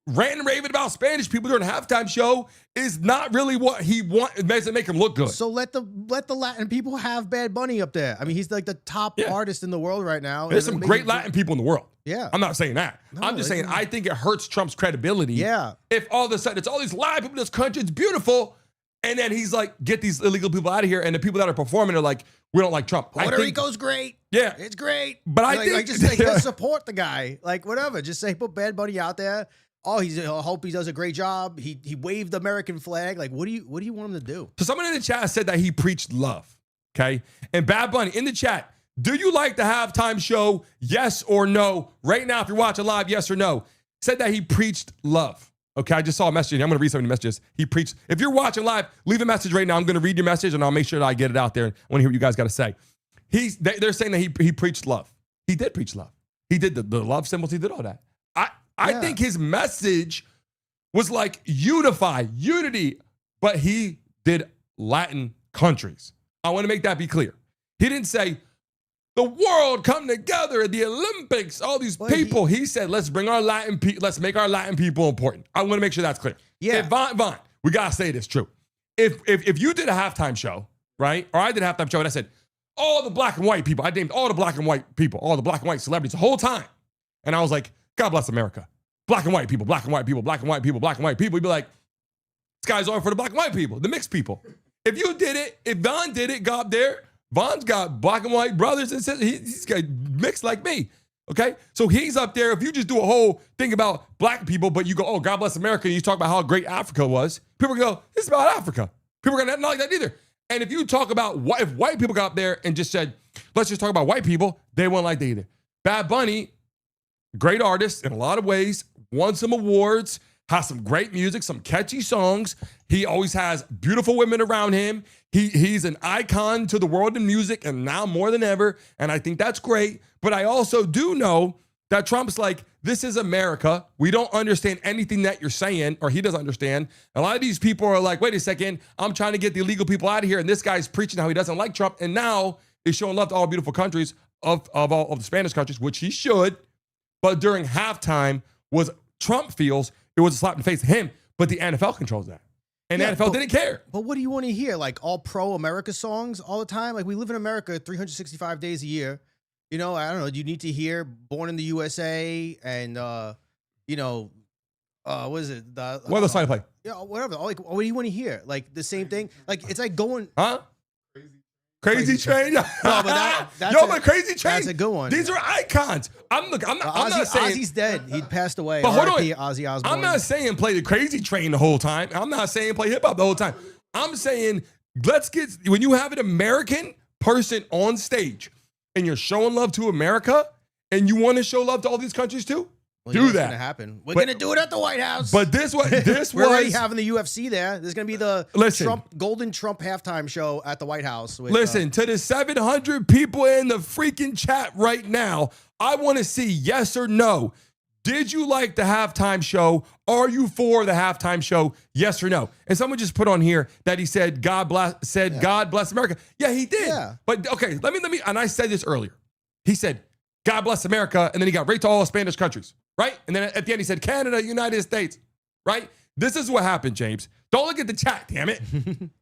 ranting and raving about Spanish people during a halftime show is not really what he wants. It makes it make him look good. So let the Latin people have Bad Bunny up there. I mean, he's like the top artist in the world right now. There's some great Latin people in the world. Yeah. I'm not saying that. No, I'm just saying I think it hurts Trump's credibility. Yeah. If all of a sudden it's all these Latin people in this country, it's beautiful. And then he's like, get these illegal people out of here. And the people that are performing are like, we don't like Trump. Puerto Rico's great. Yeah. It's great. But I think. Like, just say, support the guy. Like, whatever. Just say, put Bad Bunny out there. Oh, I hope he does a great job. He waved the American flag. Like, what do you want him to do? So someone in the chat said that he preached love. Okay. And Bad Bunny in the chat, do you like the halftime show? Yes or no? Right now, if you're watching live, yes or no? Said that he preached love. Okay, I just saw a message. I'm going to read some of the messages. He preached. If you're watching live, leave a message right now. I'm going to read your message, and I'll make sure that I get it out there. I want to hear what you guys got to say. They're saying that he preached love. He did preach love. He did the love symbols. He did all that. I think his message was like unity, but he did Latin countries. I want to make that be clear. He didn't say, the world come together at the Olympics, all these people. He said, let's bring our let's make our Latin people important. I want to make sure that's clear. Yeah. Vaughn, we got to say this true. If you did a halftime show, right? Or I did a halftime show and I said, all the black and white people, I named all the black and white people, all the black and white celebrities the whole time. And I was like, God bless America. Black and white people, black and white people, black and white people, black and white people. You'd be like, this guy's on for the black and white people, the mixed people. If you did it, if Vaughn did it, got up there, Vaughn's got black and white brothers and sisters. He's got mixed like me, okay? So he's up there. If you just do a whole thing about black people, but you go, oh, God bless America, and you talk about how great Africa was, people go, it's about Africa. People are going to not like that either. And if you talk about, if white people got up there and just said, let's just talk about white people, they wouldn't like that either. Bad Bunny, great artist in a lot of ways, won some awards, has some great music, some catchy songs. He always has beautiful women around him. He's an icon to the world of music, and now more than ever, and I think that's great. But I also do know that Trump's like, this is America. We don't understand anything that you're saying, or he doesn't understand. A lot of these people are like, wait a second, I'm trying to get the illegal people out of here, and this guy's preaching how he doesn't like Trump, and now he's showing love to all beautiful countries. of all of the Spanish countries, which he should. But during halftime, Trump feels it was a slap in the face to him, but the NFL controls that. And the NFL didn't care. But what do you want to hear? Like all pro-America songs all the time? Like we live in America 365 days a year. You know, I don't know. Do you need to hear Born in the USA and, you know, what is it? What other song to play? Yeah, whatever. Like, what do you want to hear? Like the same thing? Like it's like going... Huh? Crazy Train? No, but but Crazy Train. That's a good one. These are icons. I'm not saying... Ozzy's dead. He passed away. But hold on. Ozzy Osbourne. I'm not saying play the Crazy Train the whole time. I'm not saying play hip-hop the whole time. I'm saying when you have an American person on stage and you're showing love to America and you want to show love to all these countries too, do that. Gonna happen. We're gonna do it at the White House. But we're already having the UFC there. There's gonna be the Golden Trump halftime show at the White House. With, to the 700 people in the freaking chat right now, I want to see yes or no. Did you like the halftime show? Are you for the halftime show? Yes or no? And someone just put on here that he said God bless America. Yeah, he did. Yeah. But okay, let me. And I said this earlier. He said God bless America, and then he got right to all the Spanish countries. Right? And then at the end, he said, Canada, United States. Right? This is what happened, James. Don't look at the chat, damn it.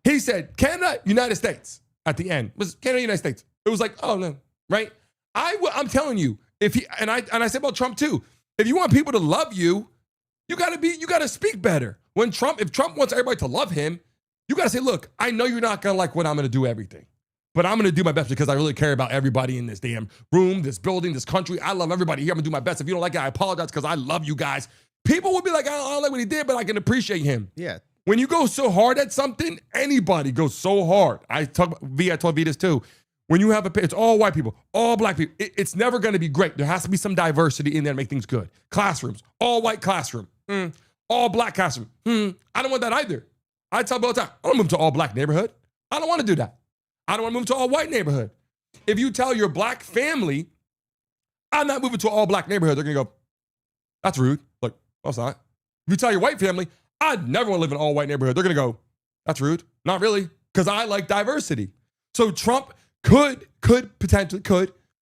He said, Canada, United States. At the end. It was Canada, United States. It was like, oh, no. Right? I'm telling you, and I said about Trump too, if you want people to love you, you gotta speak better. If Trump wants everybody to love him, you gotta say, look, I know you're not gonna like what I'm gonna do everything. But I'm going to do my best because I really care about everybody in this damn room, this building, this country. I love everybody here. I'm going to do my best. If you don't like it, I apologize because I love you guys. People will be like, I don't like what he did, but I can appreciate him. Yeah. When you go so hard at something, anybody goes so hard. I told V this too. When you have it's all white people, all black people. It's never going to be great. There has to be some diversity in there to make things good. Classrooms, all white classroom, all black classroom. I don't want that either. I tell people all the time, I don't move to all black neighborhood. I don't want to do that. I don't want to move to all white neighborhood. If you tell your black family, I'm not moving to all black neighborhood, they're going to go, that's rude. Like, no, it's not. If you tell your white family, I'd never want to live in all white neighborhood, they're going to go, that's rude. Not really, because I like diversity. So Trump could potentially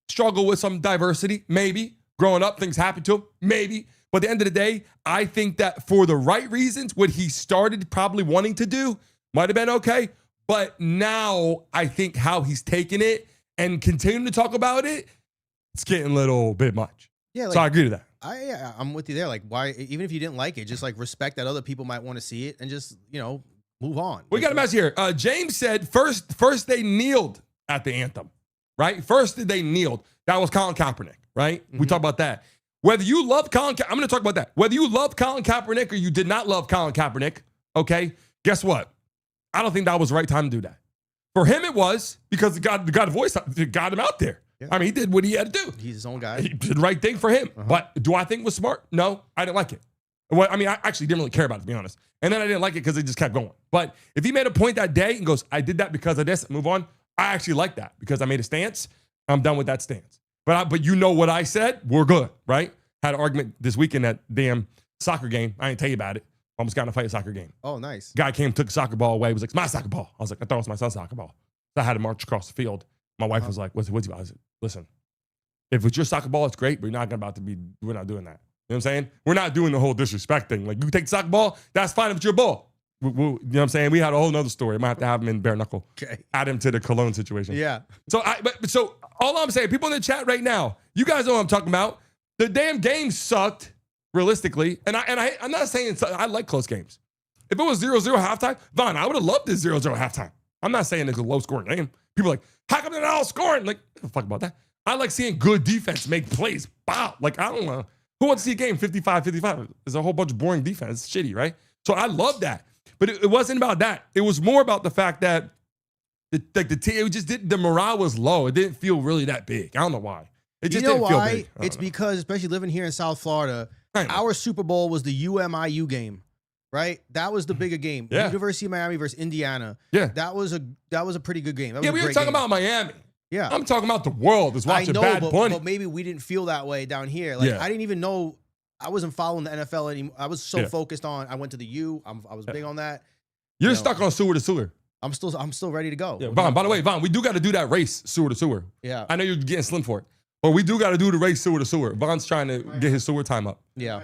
struggle with some diversity, maybe. Growing up, things happen to him, maybe. But at the end of the day, I think that for the right reasons, what he started probably wanting to do might have been okay. But now I think how he's taking it and continuing to talk about it, it's getting a little bit much. Yeah, so I agree to that. I'm with you there. Like, why? Even if you didn't like it, just like respect that other people might want to see it and just move on. We got a message here. James said first they kneeled at the anthem, right? First they kneeled. That was Colin Kaepernick, right? Mm-hmm. We talk about that. Whether you love I'm going to talk about that. Whether you love Colin Kaepernick or you did not love Colin Kaepernick, okay? Guess what? I don't think that was the right time to do that. For him, it was because God a voice, got him out there. Yeah. I mean, he did what he had to do. He's his own guy. He did the right thing for him. Uh-huh. But do I think it was smart? No, I didn't like it. Well, I mean, I actually didn't really care about it, to be honest. And then I didn't like it because it just kept going. But if he made a point that day and goes, I did that because of this, and move on, I actually like that because I made a stance. I'm done with that stance. But you know what I said? We're good, right? Had an argument this weekend at damn soccer game. I didn't tell you about it. Almost got in a fight at a soccer game. Oh, nice. Guy came, took a soccer ball away. He was like, it's my soccer ball. I was like, I thought it was my son's soccer ball. So I had to march across the field. My wife was like, what's you? I was like, listen, if it's your soccer ball, it's great, but we're not doing that. You know what I'm saying? We're not doing the whole disrespect thing. Like, you take the soccer ball, that's fine if it's your ball. You know what I'm saying? We had a whole nother story. I might have to have him in bare knuckle. Okay. Add him to the Cologne situation. Yeah. So all I'm saying, people in the chat right now, you guys know what I'm talking about. The damn game sucked, realistically. And I'm not saying I like close games. If it was 0-0 halftime, Vaughn, I would have loved this 0-0 halftime. I'm not saying it's a low-scoring game. People are like, how come they're not all scoring? Like, I don't fuck about that. I like seeing good defense make plays. Wow. Like, I don't know. Who wants to see a game 55-55? There's a whole bunch of boring defense. It's shitty, right? So I love that. But it wasn't about that. It was more about the fact that the morale was low. It didn't feel really that big. I don't know why. It just didn't feel big. It's because, especially living here in South Florida, our Super Bowl was the UMIU game, right? That was the bigger game. Yeah. University of Miami versus Indiana. Yeah. That was a pretty good game. We were talking about Miami. Yeah. I'm talking about the world is watching Bad Bunny. But maybe we didn't feel that way down here. Like, I didn't even know. I wasn't following the NFL anymore. I was so focused on, I went to the U. I was big on that. You're stuck on sewer to sewer. I'm still ready to go. Yeah, Vaughn, by the way, Vaughn, we do got to do that race sewer to sewer. Yeah. I know you're getting slim for it, but we do got to do the race sewer to sewer. Vaughn's trying to get his sewer time up. Yeah.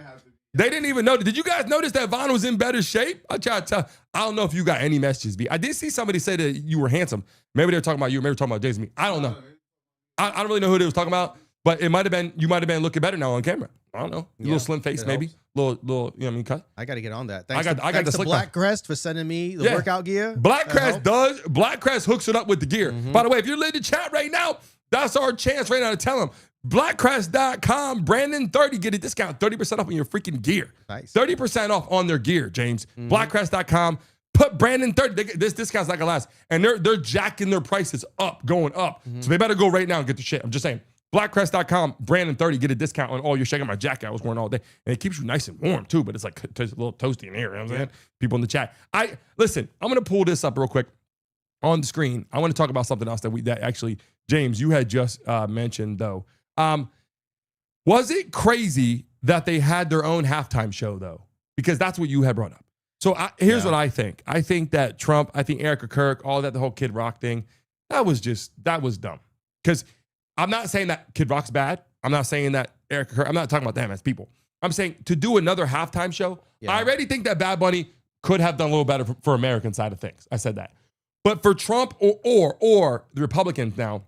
They didn't even know. Did you guys notice that Vaughn was in better shape? I try to tell. I don't know if you got any messages, B. I did see somebody say that you were handsome. Maybe they were talking about you. Maybe they were talking about Jason. I don't know. I don't really know who they was talking about, but it might have been, you might have been looking better now on camera. I don't know. A little slim face, maybe. Little, you know what I mean, cut. I got to get on that. I got the to Black Crest for sending me the workout gear. Black Crest hooks it up with the gear. By the way, if you're in the chat right now, that's our chance right now to tell them. Blackcrest.com, Brandon30, get a discount, 30% off on your freaking gear. Nice. 30% off on their gear, James. Blackcrest.com, put Brandon30. This discount's not gonna last. And they're jacking their prices up, going up. So they better go right now and get the shit. I'm just saying. Blackcrest.com, Brandon30, get a discount on all your shit. I got my jacket I was wearing all day. And it keeps you nice and warm too, but it's like a little toasty in here. You know what I'm saying? People in the chat. Listen, I'm gonna pull this up real quick on the screen. I want to talk about something else that actually, James, you had just mentioned though. Was it crazy that they had their own halftime show though? Because that's what you had brought up. So here's what I think. I think that Trump, I think Erica Kirk, all that, the whole Kid Rock thing, that was dumb. Because I'm not saying that Kid Rock's bad. I'm not saying that Erica Kirk, I'm not talking about them as people. I'm saying to do another halftime show, I already think that Bad Bunny could have done a little better for American side of things. I said that. But for Trump or the Republicans now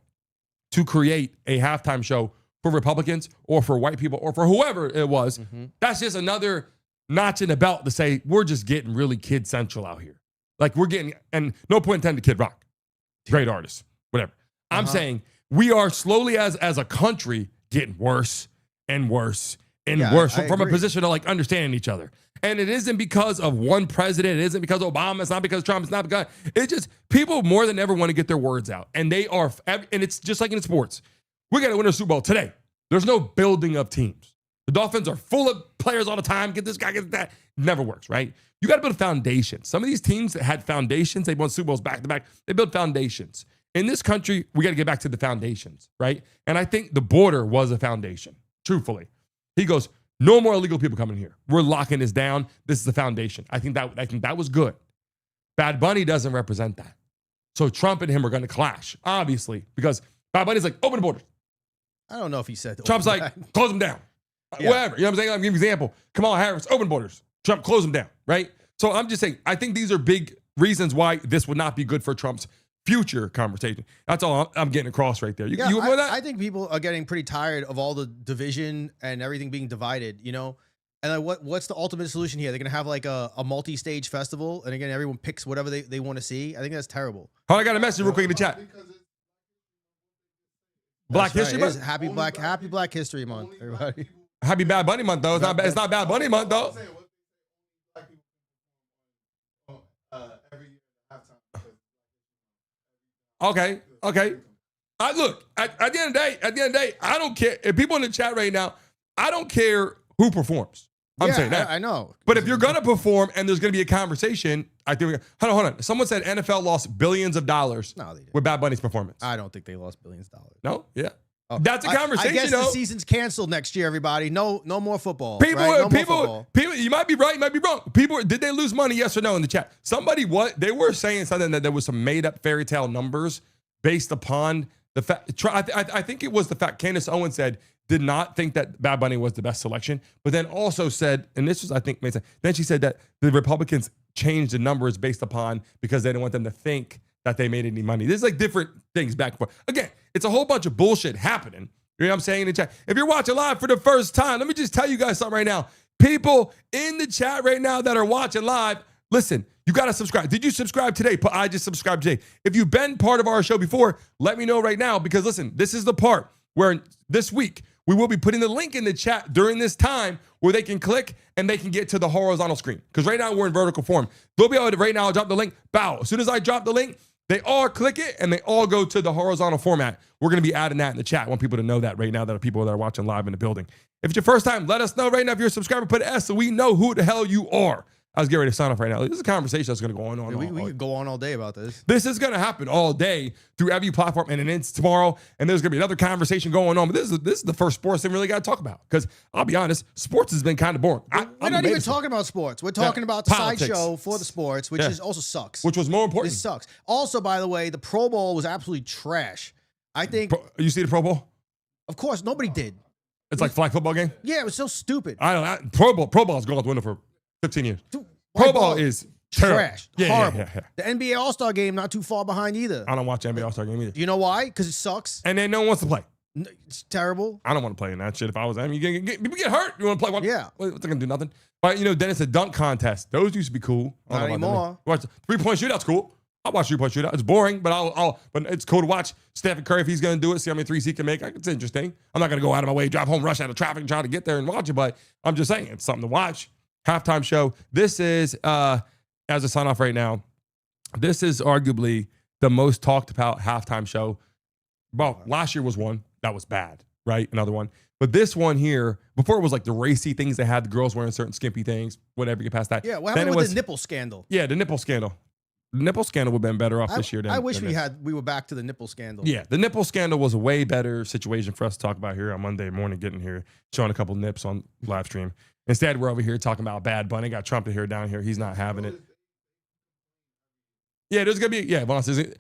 to create a halftime show for Republicans or for white people or for whoever it was, that's just another notch in the belt to say, we're just getting really kid central out here. Like we're getting, and no point intended to Kid Rock. Great artist, whatever. I'm saying we are slowly as a country getting worse and worse and worse from a position of like understanding each other. And it isn't because of one president. It isn't because of Obama. It's not because of Trump. It's not because, it's just people more than ever want to get their words out. And they are, and it's just like in sports. We're going to win a Super Bowl today. There's no building of teams. The Dolphins are full of players all the time. Get this guy, get that. Never works, right? You got to build a foundation. Some of these teams that had foundations, they won Super Bowls back to back. They built foundations. In this country, we got to get back to the foundations, right? And I think the border was a foundation, truthfully. He goes, no more illegal people coming here. We're locking this down. This is the foundation. I think that was good. Bad Bunny doesn't represent that. So Trump and him are going to clash, obviously, because Bad Bunny's like, open the borders. I don't know if he said that. Trump's like, close them down. Whatever. You know what I'm saying? I'll give you an example. Kamala Harris, open borders. Trump, close them down, right? So I'm just saying, I think these are big reasons why this would not be good for Trump's future conversation. That's all I'm getting across right there. You agree with that? I think people are getting pretty tired of all the division and everything being divided, you know? And like, what's the ultimate solution here? They're going to have like a multi-stage festival, and again, everyone picks whatever they want to see. I think that's terrible. Oh, I got a message real quick in the chat. Black History Month? Happy Black History Month, everybody. Happy Bad Bunny Month, though. It's not Bad Bunny Month, though. Okay. Look, at the end of the day, I don't care. If people in the chat right now, I don't care who performs. I'm saying that. I know. But if you're going to perform and there's going to be a conversation, I think hold on. Someone said NFL lost billions of dollars with Bad Bunny's performance. I don't think they lost billions of dollars. No? Yeah. Oh. That's a conversation. I guess the season's canceled next year, everybody. No more football. People, you might be right, you might be wrong. People, did they lose money? Yes or no in the chat? They were saying something that there was some made up fairy tale numbers based upon the fact. I think it was the fact Candace Owens did not think that Bad Bunny was the best selection, but then also said, and this was, I think, made sense. Then she said that the Republicans changed the numbers based upon because they didn't want them to think that they made any money. There's like different things back and forth. Again, it's a whole bunch of bullshit happening. You know what I'm saying in the chat? If you're watching live for the first time, let me just tell you guys something right now. People in the chat right now that are watching live, listen, you got to subscribe. Did you subscribe today? I just subscribed today. If you've been part of our show before, let me know right now because listen, this is the part where this week we will be putting the link in the chat during this time where they can click and they can get to the horizontal screen. Because right now we're in vertical form. They'll be able to, right now, I'll drop the link. Bow. As soon as I drop the link, they all click it and they all go to the horizontal format. We're going to be adding that in the chat. I want people to know that right now, that are people that are watching live in the building. If it's your first time, let us know right now. If you're a subscriber, put an S so we know who the hell you are. I was getting ready to sign off right now. This is a conversation that's going to go on. Yeah, we could go on all day about this. This is going to happen all day through every platform, and then it's tomorrow, and there's going to be another conversation going on. But this is the first sports thing we really got to talk about, because I'll be honest, sports has been kind of boring. We're not even talking about sports. We're talking about the sideshow for the sports, which is also sucks. Which was more important. This sucks. Also, by the way, the Pro Bowl was absolutely trash. I think. You see the Pro Bowl? Of course, nobody did. It's like flag football game? Yeah, it was so stupid. I don't know. Pro Ball is going out the window for 15 years. Dude, Pro Ball is trash. Horrible. Yeah. The NBA All-Star game not too far behind either. I don't watch the NBA All-Star game either. You know why? Because it sucks. And then no one wants to play. It's terrible. I don't want to play in that shit. If I was them, people get hurt. You want to play one? Yeah. What's going to do? Nothing. But, then it's a dunk contest. Those used to be cool. Not anymore. Watch 3-point shootout's cool. I'll watch 3-point shootout. It's boring, but but it's cool to watch Stephen Curry if he's going to do it, see how many threes he can make. It's interesting. I'm not going to go out of my way, drive home, rush out of traffic, and try to get there and watch it, but I'm just saying it's something to watch. Halftime show. This is, as a sign off right now, this is arguably the most talked about halftime show. Well, last year was one. That was bad, right? Another one. But this one here, before it was like the racy things they had, the girls wearing certain skimpy things, whatever, get past that. Yeah, what happened with the nipple scandal? Yeah, the nipple scandal. The nipple scandal would have been better off this year. I wish we were back to the nipple scandal. Yeah, the nipple scandal was a way better situation for us to talk about here on Monday morning, getting here, showing a couple nips on live stream. Instead, we're over here talking about Bad Bunny. Got Trump here down here. He's not having it. Yeah, there's going to be, Vaughn said,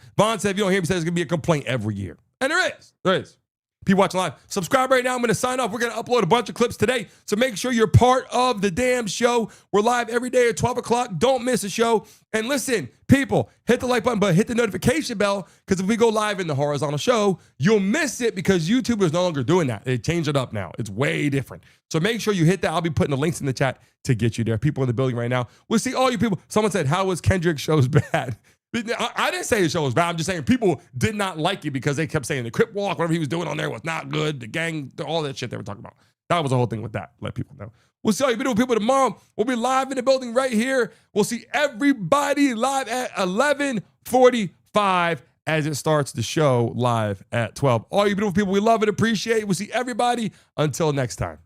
if you don't hear me say, there's going to be a complaint every year. And there is. People watching live, subscribe right now. I'm going to sign off. We're going to upload a bunch of clips today. So make sure you're part of the damn show. We're live every day at 12 o'clock. Don't miss a show. And listen, people, hit the like button, but hit the notification bell, because if we go live in the horizontal show, you'll miss it, because YouTube is no longer doing that. They changed it up now. It's way different. So make sure you hit that. I'll be putting the links in the chat to get you there. People in the building right now. We'll see all you people. Someone said, how was Kendrick's shows bad? I didn't say his show was bad. I'm just saying people did not like it because they kept saying the Crip Walk, whatever he was doing on there was not good. The gang, all that shit they were talking about. That was the whole thing with that. Let people know. We'll see all you beautiful people tomorrow. We'll be live in the building right here. We'll see everybody live at 11:45 as it starts the show live at 12. All you beautiful people, we love it, appreciate it. We'll see everybody until next time.